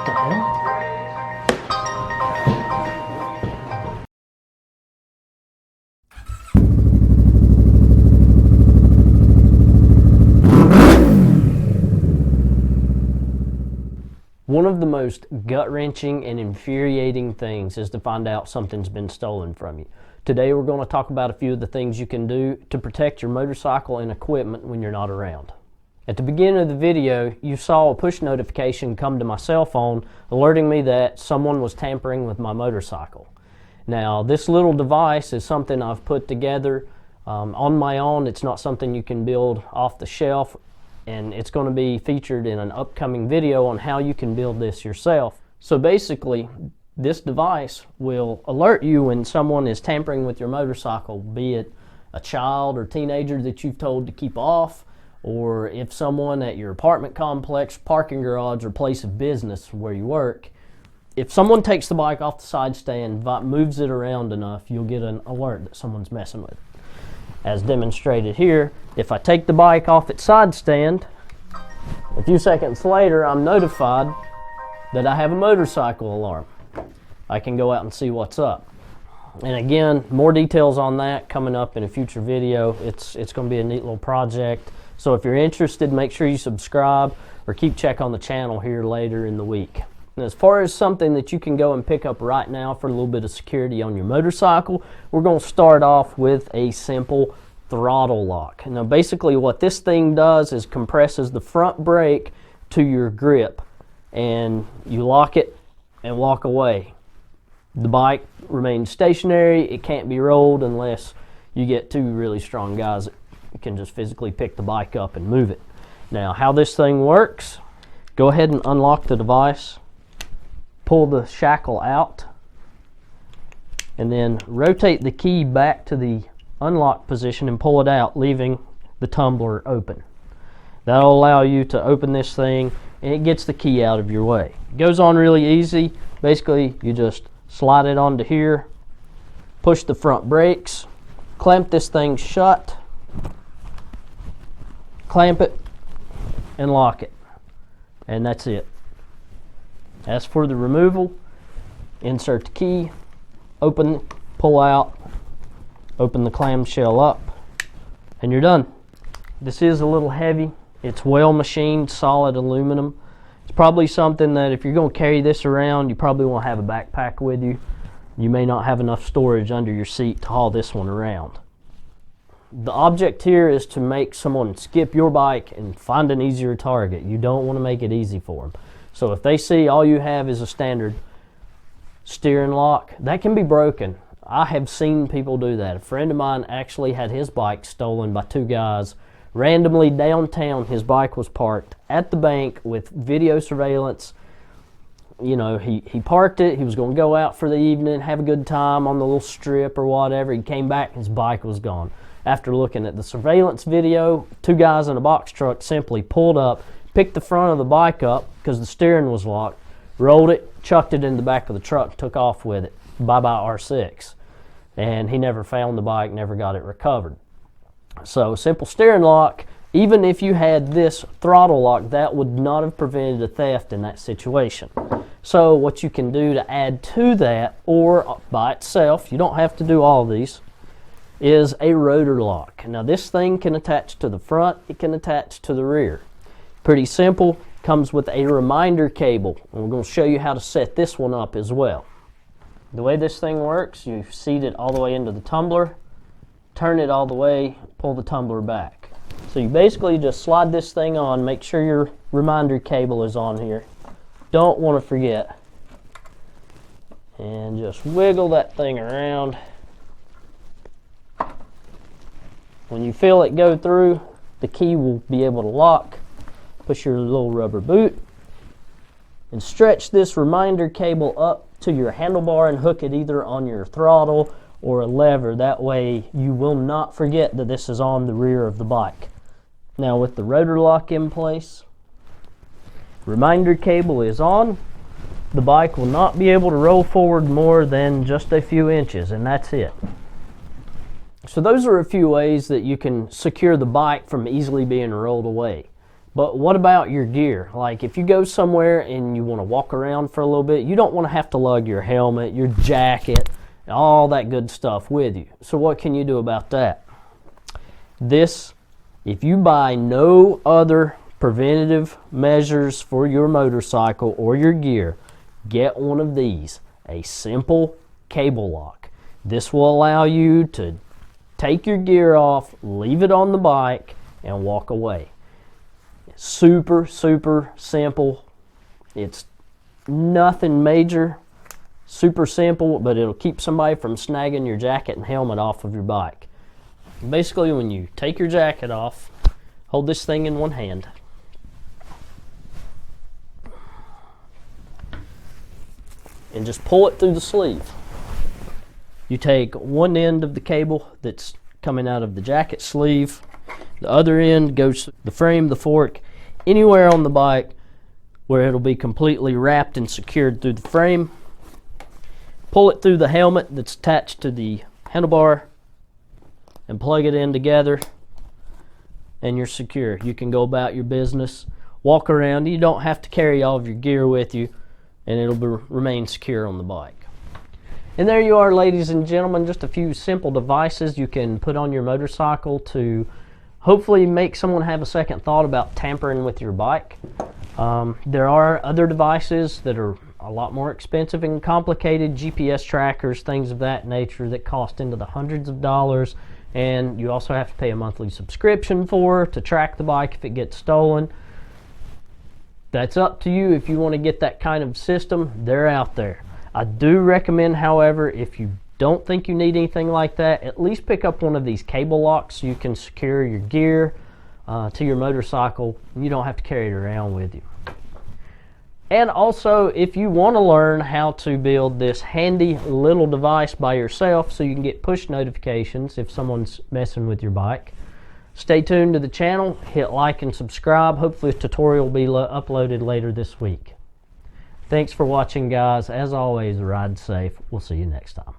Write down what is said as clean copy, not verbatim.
What the hell? One of the most gut-wrenching and infuriating things is to find out something's been stolen from you. Today we're going to talk about a few of the things you can do to protect your motorcycle and equipment when you're not around. At the beginning of the video, you saw a push notification come to my cell phone alerting me that someone was tampering with my motorcycle. Now, this little device is something I've put together on my own. It's not something you can build off the shelf, and it's going to be featured in an upcoming video on how you can build this yourself. So basically, this device will alert you when someone is tampering with your motorcycle, be it a child or teenager that you've told to keep off, or if someone at your apartment complex, parking garage, or place of business where you work, if someone takes the bike off the side stand, moves it around enough, you'll get an alert that someone's messing with it. As demonstrated here, if I take the bike off its side stand, a few seconds later I'm notified that I have a motorcycle alarm. I can go out and see what's up. And again, more details on that coming up in a future video. It's going to be a neat little project. So if you're interested, make sure you subscribe or keep check on the channel here later in the week. And as far as something that you can go and pick up right now for a little bit of security on your motorcycle, we're going to start off with a simple throttle lock. Now basically what this thing does is compresses the front brake to your grip, and you lock it and walk away. The bike remains stationary. It can't be rolled unless you get two really strong guys that can just physically pick the bike up and move it. Now how this thing works, go ahead and unlock the device, pull the shackle out, and then rotate the key back to the unlock position and pull it out, leaving the tumbler open. That'll allow you to open this thing, and it gets the key out of your way. It goes on really easy. Basically, you just slide it onto here, push the front brakes, clamp this thing shut, clamp it, and lock it. And that's it. As for the removal, insert the key, open, pull out, open the clamshell up, and you're done. This is a little heavy. It's well machined, solid aluminum. It's probably something that if you're going to carry this around, you probably won't have a backpack with you. You may not have enough storage under your seat to haul this one around. The object here is to make someone skip your bike and find an easier target. You don't want to make it easy for them. So if they see all you have is a standard steering lock, that can be broken. I have seen people do that. A friend of mine actually had his bike stolen by two guys randomly downtown. His bike was parked at the bank with video surveillance. You know, he parked it. He was going to go out for the evening, have a good time on the little strip or whatever. He came back, his bike was gone. After looking at the surveillance video, two guys in a box truck simply pulled up, picked the front of the bike up because the steering was locked, rolled it, chucked it in the back of the truck, took off with it. Bye-bye R6. And he never found the bike, never got it recovered. So simple steering lock, even if you had this throttle lock, that would not have prevented a theft in that situation. So what you can do to add to that, or by itself, you don't have to do all of these, is a rotor lock. Now this thing can attach to the front, it can attach to the rear. Pretty simple, comes with a reminder cable, and we're going to show you how to set this one up as well. The way this thing works, you seat it all the way into the tumbler, turn it all the way, pull the tumbler back. So you basically just slide this thing on, make sure your reminder cable is on here. Don't want to forget. And just wiggle that thing around. When you feel it go through, the key will be able to lock. Push your little rubber boot and stretch this reminder cable up to your handlebar and hook it either on your throttle or a lever. That way you will not forget that this is on the rear of the bike. Now with the rotor lock in place, reminder cable is on. The bike will not be able to roll forward more than just a few inches, and that's it. So those are a few ways that you can secure the bike from easily being rolled away. But what about your gear? Like if you go somewhere and you want to walk around for a little bit, you don't want to have to lug your helmet, your jacket, all that good stuff with you. So what can you do about that? If you buy no other preventative measures for your motorcycle or your gear, get one of these, a simple cable lock. This will allow you to take your gear off, leave it on the bike, and walk away. Super, super simple. It's nothing major, super simple, but it'll keep somebody from snagging your jacket and helmet off of your bike. Basically, when you take your jacket off, hold this thing in one hand. And just pull it through the sleeve. You take one end of the cable that's coming out of the jacket sleeve. The other end goes the frame, the fork, anywhere on the bike where it'll be completely wrapped and secured through the frame. Pull it through the helmet that's attached to the handlebar and plug it in together, and you're secure. You can go about your business, walk around. You don't have to carry all of your gear with you, and it'll remain secure on the bike. And there you are, ladies and gentlemen, just a few simple devices you can put on your motorcycle to hopefully make someone have a second thought about tampering with your bike. There are other devices that are a lot more expensive and complicated, GPS trackers, things of that nature that cost into the hundreds of dollars, and you also have to pay a monthly subscription to track the bike if it gets stolen. That's up to you if you want to get that kind of system. They're out there. I do recommend, however, if you don't think you need anything like that, at least pick up one of these cable locks so you can secure your gear to your motorcycle. You don't have to carry it around with you. And also, if you want to learn how to build this handy little device by yourself so you can get push notifications if someone's messing with your bike, stay tuned to the channel, hit like and subscribe. Hopefully a tutorial will be uploaded later this week. Thanks for watching, guys. As always, ride safe. We'll see you next time.